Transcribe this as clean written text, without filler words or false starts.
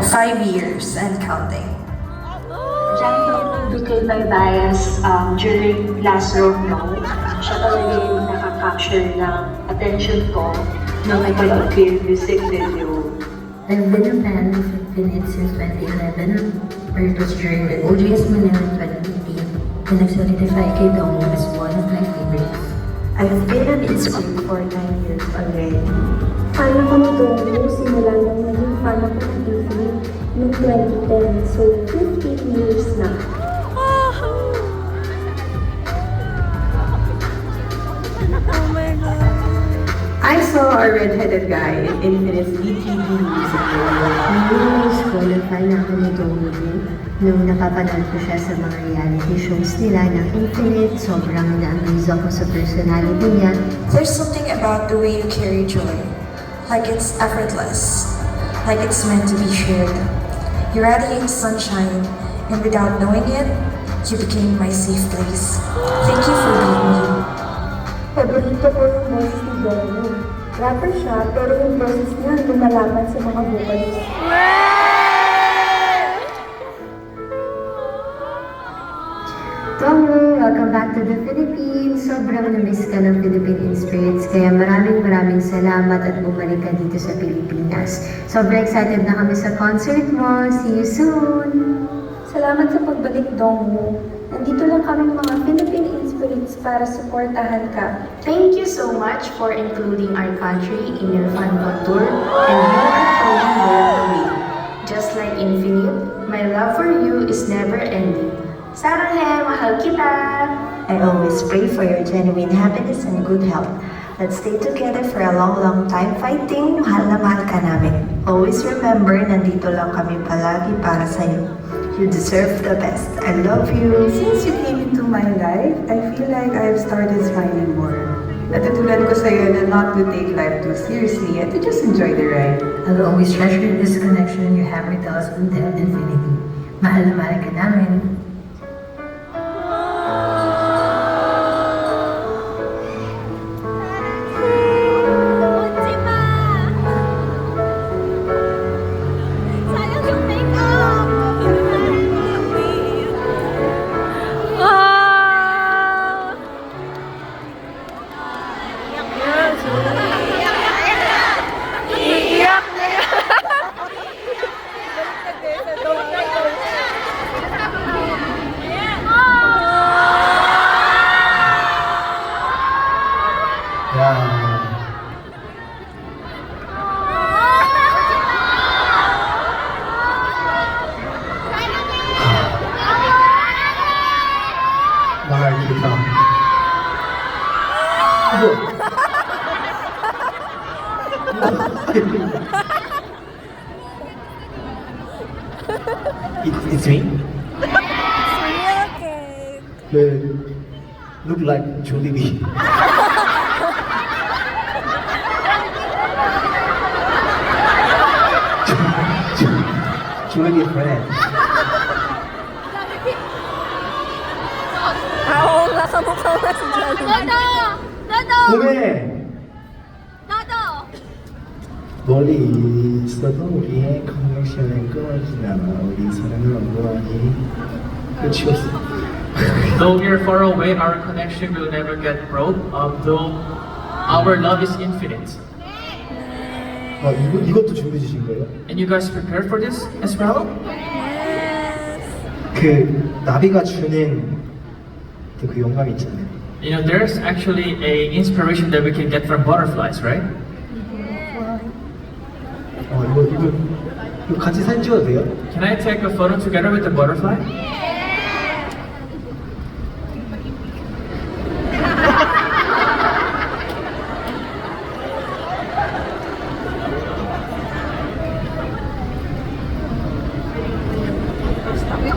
5 years and counting. Dahil became my bias during last road no. Siya talaga yung nakaka-capture ng attention ko nung napanood ko yung music video. I've been a fan of Infinite since 2011, where it was during the OJS Manila 2015, and nag-solidify kay Dong as one of my favorites. I've been an Inspired for 9 years already. Fan ako ni Dongwoo simula nang naging fan ako ng Infinite noong 2010, so 15 years na. I saw a red-headed guy in Infinite's BTV music video. Nung school, fan na ako ni Dongwoo nung napapanood ko siya sa mga reality shows nila ng Infinite. Sobrang na-amaze ako sa personality niya. There's something about the way you carry joy. Like it's effortless. Like it's meant to be shared. You radiate sunshine, and without knowing it, you became my safe place. Thank you for being you. Paborito ko yung boses ni Dongwoo. Rapper siya, pero yung boses niya lumalaman sa mga vocals. Dongwoo, welcome back to the Philippines. Sobrang na-miss ka ng Philippine Spirits, kaya maraming salamat at bumalik ka dito sa Pilipinas. Sobrang excited na kami sa concert mo. See you soon! Salamat sa pagbalik, Dongwoo. Nandito lang kami mga Philippine Spirits para supportahan ka. Thank you so much for including our country in your fan tour, and you are showing well the way. Just like Infinite, my love for you is never ending. Saranghe, mahal kita! I always pray for your genuine happiness and good health. Let's stay together for a long time fighting. Mahal na mahal ka namin. Always remember, nandito lang kami palagi para sa'yo. You deserve the best. I love you. Since you came into my life, I feel like I've started smiling more. Natutunan ko sa'yo na not to take life too seriously and to just enjoy the ride. I'll always treasure this connection you have with us until infinity. Mahal na mahal ka namin. 말하기 좋다. It's me? Look like Jollibee. Jollibee friend. Oo, nasa mukha na si Jollibee. Dodo! Dodo! 봄에 Dodo! 멀리 있어도 우리의 커넥션은 끊어지지 않아. 우리 사랑은 영원히 끝이 없어. Though we are far away, our connection will never get broke. Though our love is infinite. 이것도 준비해 주신 거예요? And you guys prepared for this as well? 그 나비가 주는 그 영감 있잖아요. You know, there's actually a inspiration that we can get from butterflies, right? 이거 같이 사진 찍어도 돼요? Can I take a photo together with the butterfly?